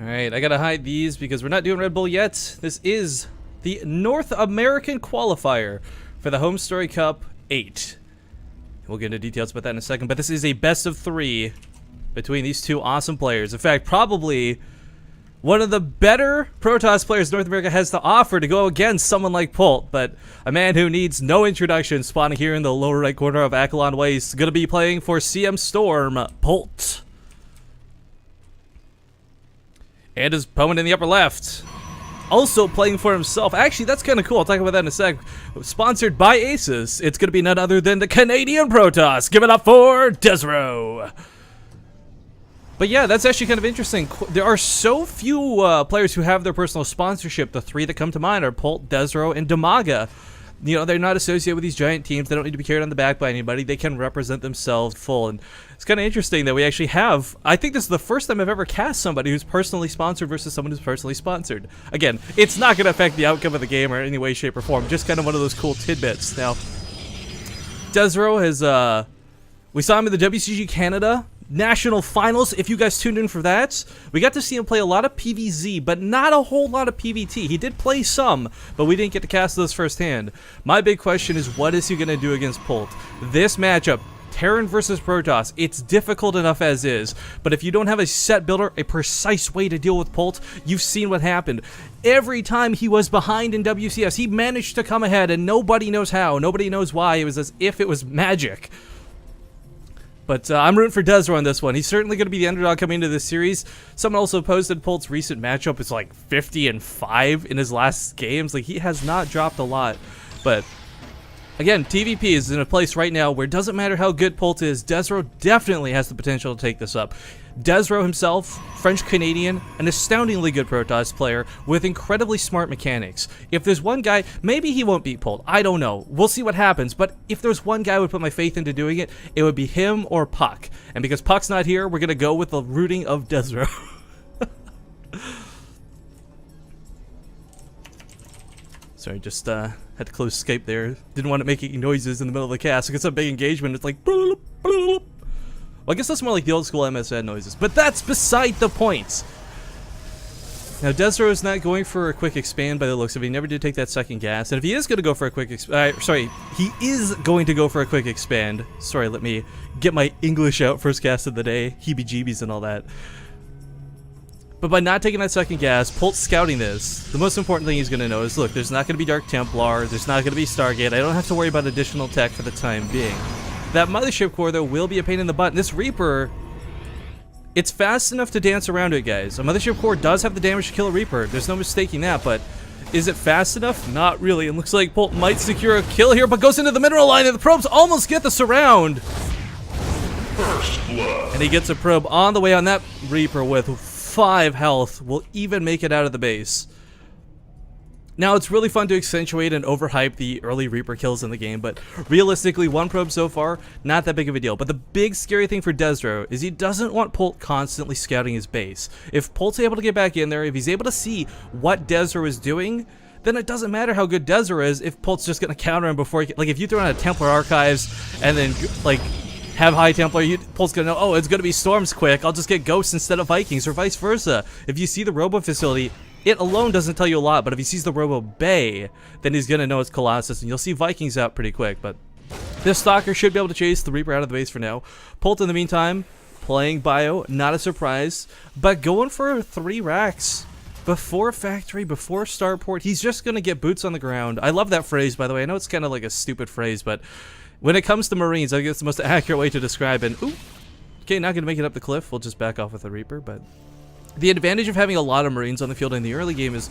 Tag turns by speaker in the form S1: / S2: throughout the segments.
S1: Alright, I gotta hide these because we're not doing Red Bull yet. This is the North American Qualifier for the Home Story Cup 8. We'll get into details about that in a second, but this is a best of 3 between these two awesome players. In fact, probably one of the better Protoss players North America has to offer to go against someone like Polt, but a man who needs no introduction, spawning here in the lower right corner of Akalon Waste, going to be playing for CM Storm, Polt. And his opponent in the upper left, also playing for himself. Actually, that's kind of cool. I'll talk about that in a sec. Sponsored by Aces. It's going to be none other than the Canadian Protoss. Give it up for Desrow. But yeah, that's actually kind of interesting. There are so few players who have their personal sponsorship. The 3 that come to mind are Polt, Desrow, and Damaga. You know, they're not associated with these giant teams. They don't need to be carried on the back by anybody. They can represent themselves full. And it's kind of interesting that we actually have, I think this is the first time I've ever cast somebody who's personally sponsored versus someone who's personally sponsored. Again, it's not going to affect the outcome of the game or any way, shape, or form. Just kind of one of those cool tidbits. Now, Desrow has, we saw him in the WCG Canada National Finals. If you guys tuned in for that, we got to see him play a lot of PvZ, but not a whole lot of PvT. He did play some, but we didn't get to cast those firsthand. My big question is, what is he going to do against Polt? This matchup, Terran versus Protoss, it's difficult enough as is, but if you don't have a set builder, a precise way to deal with Polt, you've seen what happened. Every time he was behind in WCS, he managed to come ahead, and nobody knows how, nobody knows why. It was as if it was magic. But I'm rooting for Desrow on this one. He's certainly going to be the underdog coming into this series. Someone also posted Polt's recent matchup is like 50-5 in his last games. Like, he has not dropped a lot. But again, TVP is in a place right now where it doesn't matter how good Polt is. Desrow definitely has the potential to take this up. Desrow himself, French-Canadian, an astoundingly good Protoss player with incredibly smart mechanics. If there's one guy, maybe he won't beat Polt, I don't know. We'll see what happens, but if there's one guy I would put my faith into doing it, it would be him or Puck. And because Puck's not here, we're going to go with the rooting of Desrow. Sorry, just had to close Skype there. Didn't want it making noises in the middle of the cast. It gets a big engagement, it's like... Well, I guess that's more like the old school MSN noises, but that's beside the point. Now, Desrow is not going for a quick expand by the looks of it. He never did take that second gas, and if he is going to go for a quick he is going to go for a quick expand. Sorry, let me get my English out, first cast of the day, heebie-jeebies and all that. But by not taking that second gas, Polt's scouting this. The most important thing he's going to know is, look, there's not going to be Dark Templar, there's not going to be Stargate, I don't have to worry about additional tech for the time being. That Mothership Core, though, will be a pain in the butt. And this Reaper, it's fast enough to dance around it, guys. A Mothership Core does have the damage to kill a Reaper. There's no mistaking that, but is it fast enough? Not really. It looks like Polt might secure a kill here, but goes into the mineral line, and the probes almost get the surround.
S2: First blood.
S1: And he gets a probe on the way on that Reaper with 5 health. Will even make it out of the base. Now, it's really fun to accentuate and overhype the early Reaper kills in the game, but realistically, 1 probe so far, not that big of a deal. But the big scary thing for Desrow is he doesn't want Polt constantly scouting his base. If Polt's able to get back in there, if he's able to see what Desrow is doing, then it doesn't matter how good Desrow is if Polt's just going to counter him before he can, like, if you throw in a Templar Archives and then, like, have high Templar, Polt's going to know, oh, it's going to be Storms quick, I'll just get Ghosts instead of Vikings, or vice versa. If you see the Robo Facility, it alone doesn't tell you a lot, but if he sees the Robo Bay, then he's going to know it's Colossus, and you'll see Vikings out pretty quick. But this Stalker should be able to chase the Reaper out of the base for now. Polt, in the meantime, playing Bio, not a surprise, but going for 3 racks. Before Factory, before Starport, he's just going to get boots on the ground. I love that phrase, by the way. I know it's kind of like a stupid phrase, but when it comes to Marines, I think it's the most accurate way to describe it. Ooh, okay, not going to make it up the cliff. We'll just back off with the Reaper, but... The advantage of having a lot of Marines on the field in the early game is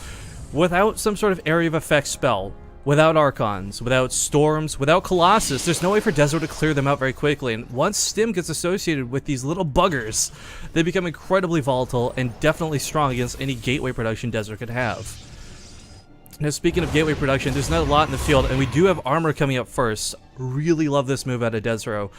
S1: without some sort of area of effect spell, without Archons, without Storms, without Colossus, there's no way for Desrow to clear them out very quickly. And once Stim gets associated with these little buggers, they become incredibly volatile and definitely strong against any gateway production Desrow could have. Now, speaking of gateway production, there's not a lot in the field, and we do have armor coming up first. Really love this move out of Desrow.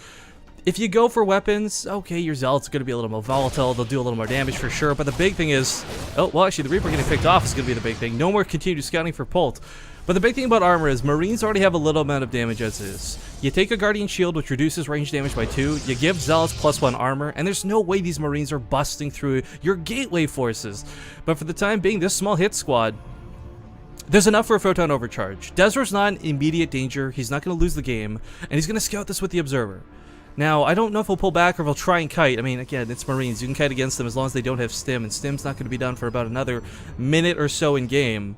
S1: If you go for weapons, okay, your Zealot's going to be a little more volatile. They'll do a little more damage for sure. But the big thing is, oh, well, actually, the Reaper getting picked off is going to be the big thing. No more continued scouting for Polt. But the big thing about armor is Marines already have a little amount of damage as is. You take a Guardian Shield, which reduces range damage by 2. You give Zealots +1 armor, and there's no way these Marines are busting through your gateway forces. But for the time being, this small hit squad, there's enough for a Photon Overcharge. Desrow's not in immediate danger. He's not going to lose the game, and he's going to scout this with the Observer. Now, I don't know if he'll pull back or if he'll try and kite. I mean, again, it's Marines. You can kite against them as long as they don't have stim, and stim's not going to be done for about another minute or so in game.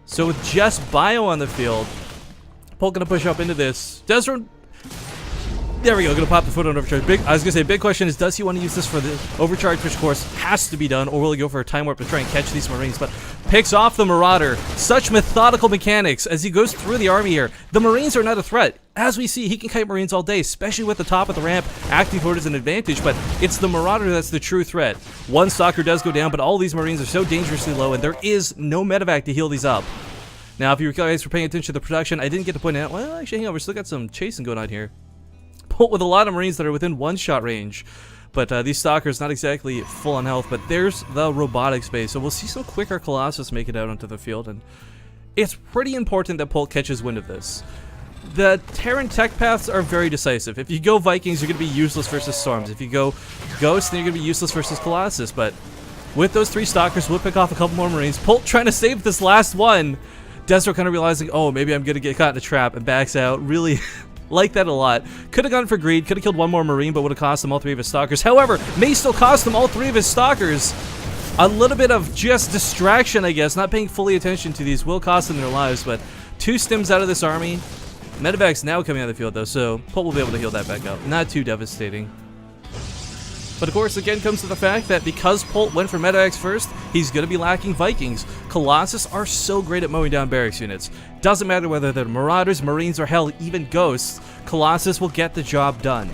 S1: So with just Bio on the field, Polt going to push up into this. Desrow, there we go, going to pop the foot on overcharge. I was going to say, big question is, does he want to use this for the overcharge, which of course has to be done, or will he go for a time warp to try and catch these Marines? But picks off the Marauder. Such methodical mechanics as he goes through the army here. The Marines are not a threat. As we see, he can kite Marines all day, especially with the top of the ramp acting forward as an advantage, but it's the Marauder that's the true threat. One Stalker does go down, but all these Marines are so dangerously low, and there is no medevac to heal these up. Now, if you guys were paying attention to the production, I didn't get to point out, well, actually, hang on, we still got some chasing going on here. Polt with a lot of Marines that are within one-shot range, but these Stalkers not exactly full on health, but there's the robotics base, so we'll see some quicker Colossus make it out onto the field, and it's pretty important that Polt catches wind of this. The Terran tech paths are very decisive. If you go Vikings, you're going to be useless versus Storms. If you go Ghosts, then you're going to be useless versus Colossus, but with those 3 Stalkers, we'll pick off a couple more Marines. Polt trying to save this last one. Desrow kind of realizing, oh, maybe I'm going to get caught in a trap, and backs out. Really like that a lot. Could have gone for greed, could have killed one more Marine, but would have cost him all 3 of his Stalkers. However, may still cost him all 3 of his Stalkers. A little bit of just distraction, I guess. Not paying fully attention to these will cost them their lives, but 2 stims out of this army. Medevac's now coming out of the field, though, so Polt will be able to heal that back up. Not too devastating. But of course, again, comes to the fact that because Polt went for medevacs first, he's going to be lacking Vikings. Colossus are so great at mowing down barracks units. Doesn't matter whether they're Marauders, Marines, or hell, even Ghosts, Colossus will get the job done.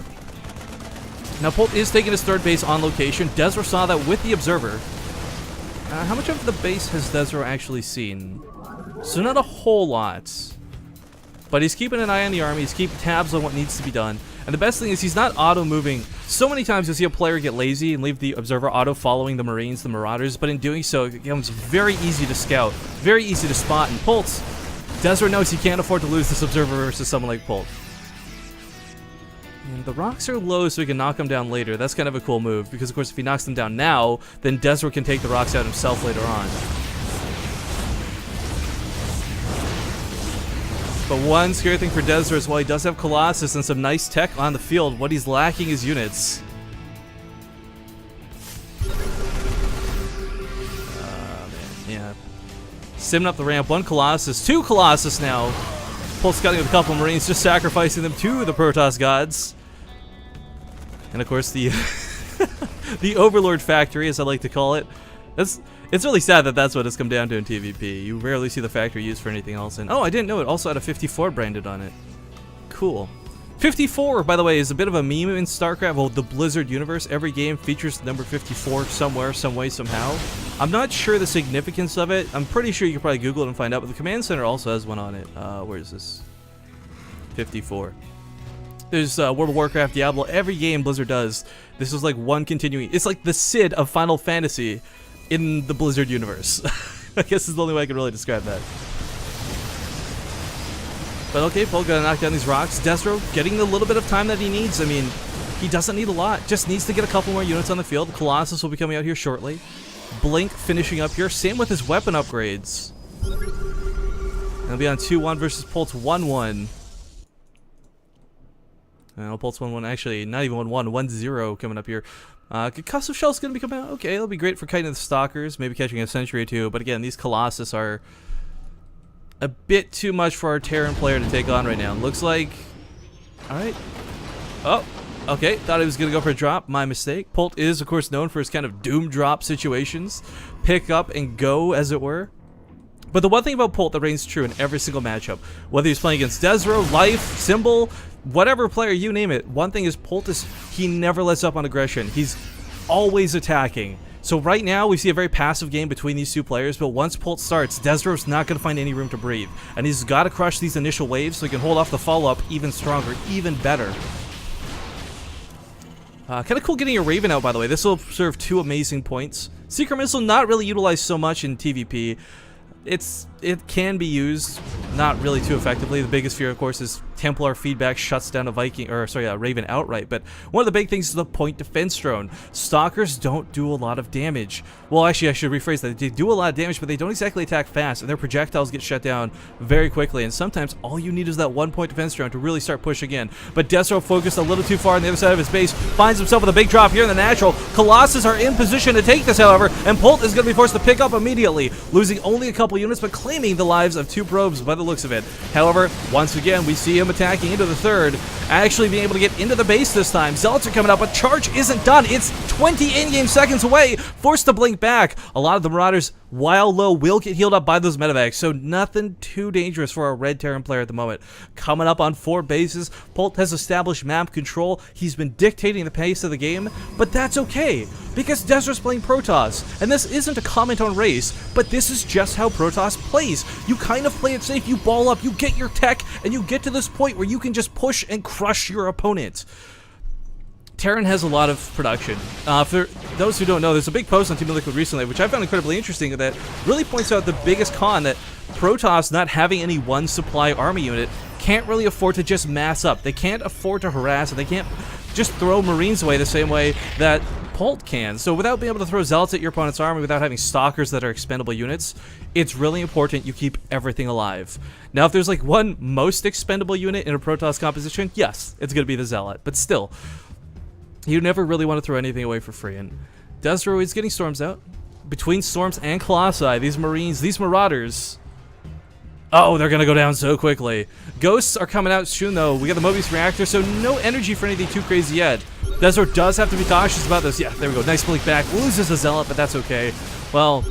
S1: Now, Polt is taking his 3rd base on location. Desrow saw that with the Observer. How much of the base has Desrow actually seen? So not a whole lot. But he's keeping an eye on the army, he's keeping tabs on what needs to be done. And the best thing is he's not auto-moving. So many times you'll see a player get lazy and leave the Observer auto-following the Marines, the Marauders, but in doing so, it becomes very easy to scout, very easy to spot, and Polt, Desrow knows he can't afford to lose this Observer versus someone like Polt. And the rocks are low so he can knock them down later. That's kind of a cool move, because of course if he knocks them down now, then Desrow can take the rocks out himself later on. But one scary thing for Desrow is while he does have Colossus and some nice tech on the field, what he's lacking is units. Man, yeah. Simming up the ramp, 1 Colossus, 2 Colossus now. Polt scouting with a couple Marines, just sacrificing them to the Protoss gods. And of course the the Overlord factory, as I like to call it. It's really sad that that's what it's come down to in TVP. You rarely see the factory used for anything else. And oh, I didn't know it also had a 54 branded on it. Cool. 54, by the way, is a bit of a meme in StarCraft. Well, the Blizzard universe, every game features the number 54 somewhere, some way, somehow. I'm not sure the significance of it. I'm pretty sure you can probably Google it and find out, but the Command Center also has one on it. Where is this? 54. There's World of Warcraft, Diablo, every game Blizzard does. This is like one continuing. It's like the Sid of Final Fantasy in the Blizzard universe. I guess is the only way I can really describe that. But okay, Polt gonna knock down these rocks. Desrow getting the little bit of time that he needs. I mean, he doesn't need a lot. Just needs to get a couple more units on the field. Colossus will be coming out here shortly. Blink finishing up here. Same with his weapon upgrades. It'll be on 2-1 versus Polt's 1-1. Polt's 1-1, actually, not even 1-1, 1-0 coming up here. Concussive Shell's going to be coming out. Okay, it'll be great for kiting the Stalkers, maybe catching a Sentry or 2. But again, these Colossus are a bit too much for our Terran player to take on right now. Looks like... Alright. Oh, okay. Thought he was going to go for a drop. My mistake. Polt is, of course, known for his kind of doom drop situations. Pick up and go, as it were. But the one thing about Polt that reigns true in every single matchup, whether he's playing against Desrow, Life, Symbol, whatever player, you name it, one thing is Polt is he never lets up on aggression. He's always attacking. So right now, we see a very passive game between these two players, but once Polt starts, Desrow's not going to find any room to breathe. And he's got to crush these initial waves so he can hold off the follow-up even stronger, even better. Kind of cool getting a Raven out, by the way. This will serve 2 amazing points. Secret Missile not really utilized so much in TVP. It can be used, not really too effectively. The biggest fear, of course, is Templar feedback shuts down a Raven outright. But one of the big things is the point defense drone. Stalkers don't do a lot of damage. Well, actually, I should rephrase that. They do a lot of damage, but they don't exactly attack fast, and their projectiles get shut down very quickly. And sometimes all you need is that 1-point defense drone to really start pushing in. But Desrow focused a little too far on the other side of his base, finds himself with a big drop here in the natural. Colossus are in position to take this, however, and Polt is going to be forced to pick up immediately, losing only a couple units, but claiming the lives of 2 probes by the looks of it. However, once again, we see him attacking into the third, actually being able to get into the base this time. Zealots are coming up, but charge isn't done. It's 20 in-game seconds away, forced to blink back. A lot of the Marauders, while low, will get healed up by those medevacs, so nothing too dangerous for a Red Terran player at the moment. Coming up on 4 bases, Polt has established map control. He's been dictating the pace of the game, but that's okay, because Desrow's playing Protoss, and this isn't a comment on race, but this is just how Protoss plays. You kind of play it safe, you ball up, you get your tech, and you get to this point where you can just push and crush your opponent. Terran has a lot of production. For those who don't know, there's a big post on Team Liquid recently, which I found incredibly interesting, that really points out the biggest con, that Protoss not having any one supply army unit can't really afford to just mass up. They can't afford to harass, and they can't just throw Marines away the same way that Polt can. So without being able to throw Zealots at your opponent's army, without having Stalkers that are expendable units, it's really important you keep everything alive. Now, if there's like one most expendable unit in a Protoss composition, yes, it's going to be the Zealot, but still, you never really want to throw anything away for free. And Desrow is getting Storms out. Between Storms and Colossi, these Marines, these Marauders, oh, they're going to go down so quickly. Ghosts are coming out soon, though. We got the Mobius Reactor, so no energy for anything too crazy yet. Desrow does have to be cautious about this. Yeah, there we go. Nice blink back. Loses a Zealot, but that's okay. Well,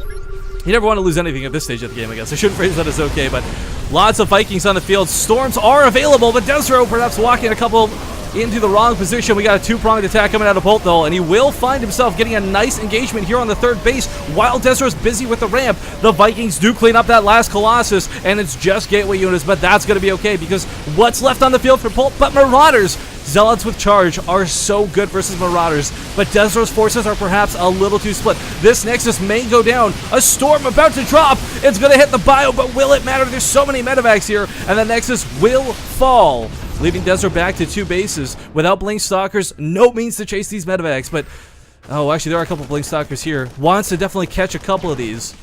S1: you never want to lose anything at this stage of the game, I guess. I shouldn't phrase that as okay, but lots of Vikings on the field. Storms are available, but Desrow perhaps walking a couple into the wrong position. We got a 2-pronged attack coming out of Polt, though, and he will find himself getting a nice engagement here on the 3rd base while Desrow's busy with the ramp. The Vikings do clean up that last Colossus, and it's just gateway units, but that's going to be okay, because what's left on the field for Polt but Marauders? Zealots with charge are so good versus Marauders, but Desrow's forces are perhaps a little too split. This Nexus may go down. A storm about to drop. It's going to hit the bio, but will it matter? There's so many medevacs here, and the Nexus will fall, leaving Desrow back to 2 bases. Without Blink Stalkers, no means to chase these medevacs, but oh, actually, there are a couple Blink Stalkers here. Wants to definitely catch a couple of these.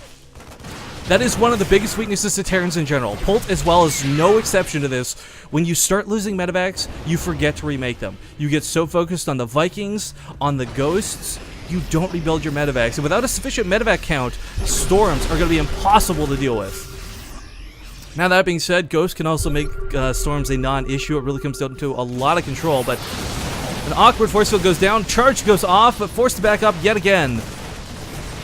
S1: That is one of the biggest weaknesses to Terrans in general. Polt, as well, is no exception to this. When you start losing medevacs, you forget to remake them. You get so focused on the Vikings, on the Ghosts, you don't rebuild your medevacs. And without a sufficient medevac count, Storms are going to be impossible to deal with. Now, that being said, Ghosts can also make Storms a non-issue. It really comes down to a lot of control, but an awkward force field goes down, charge goes off, but forced to back up yet again.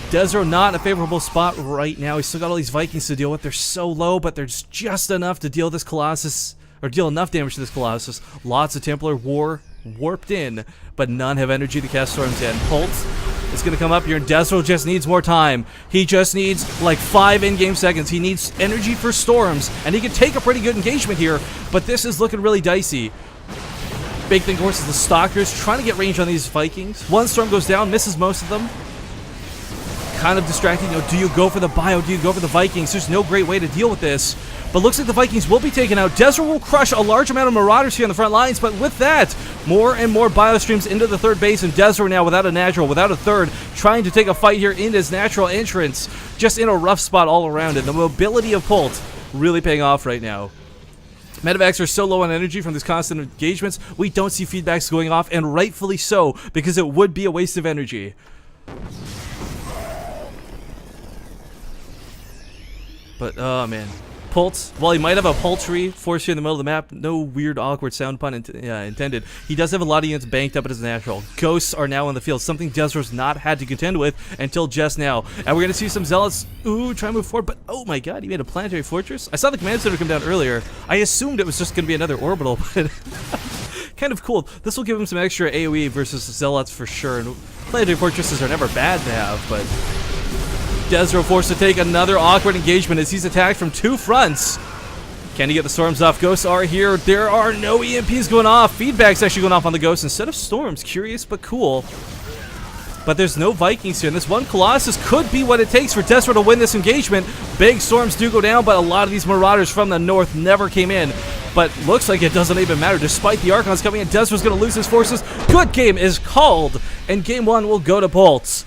S1: Desrow not in a favorable spot right now. He's still got all these Vikings to deal with. They're so low, but there's just enough to deal this Colossus, or deal enough damage to this Colossus. Lots of Templar warped in, but none have energy to cast Storms yet. Polt is going to come up here, and Desrow just needs more time. He just needs like 5 in-game seconds. He needs energy for Storms, and he can take a pretty good engagement here, but this is looking really dicey. Big thing, of course, is the Stalkers trying to get range on these Vikings. One Storm goes down, misses most of them. Kind of distracting. You know, do you go for the bio? Do you go for the Vikings? There's no great way to deal with this. But looks like the Vikings will be taken out. Desrow will crush a large amount of Marauders here on the front lines, but with that, more and more bio streams into the 3rd base, and Desrow now without a natural, without a 3rd, trying to take a fight here in his natural entrance. Just in a rough spot all around it. The mobility of Polt really paying off right now. Medevacs are so low on energy from these constant engagements, we don't see feedbacks going off, and rightfully so, because it would be a waste of energy. But, oh man. Polt, while he might have a paltry force here in the middle of the map, no weird awkward sound pun intended, he does have a lot of units banked up at his natural. Ghosts are now on the field, something Desrow's not had to contend with until just now. And we're going to see some Zealots, ooh, try to move forward, but oh my god, he made a planetary fortress? I saw the command center come down earlier. I assumed it was just going to be another orbital, but kind of cool. This will give him some extra AoE versus Zealots for sure, and planetary fortresses are never bad to have, but Desrow forced to take another awkward engagement as he's attacked from 2 fronts. Can he get the storms off? Ghosts are here. There are no EMPs going off. Feedback's actually going off on the ghosts instead of storms. Curious but cool. But there's no Vikings here, and this one Colossus could be what it takes for Desrow to win this engagement. Big storms do go down, but a lot of these Marauders from the north never came in. But looks like it doesn't even matter. Despite the Archons coming in, Desrow's going to lose his forces. Good game is called, and game 1 will go to Polt.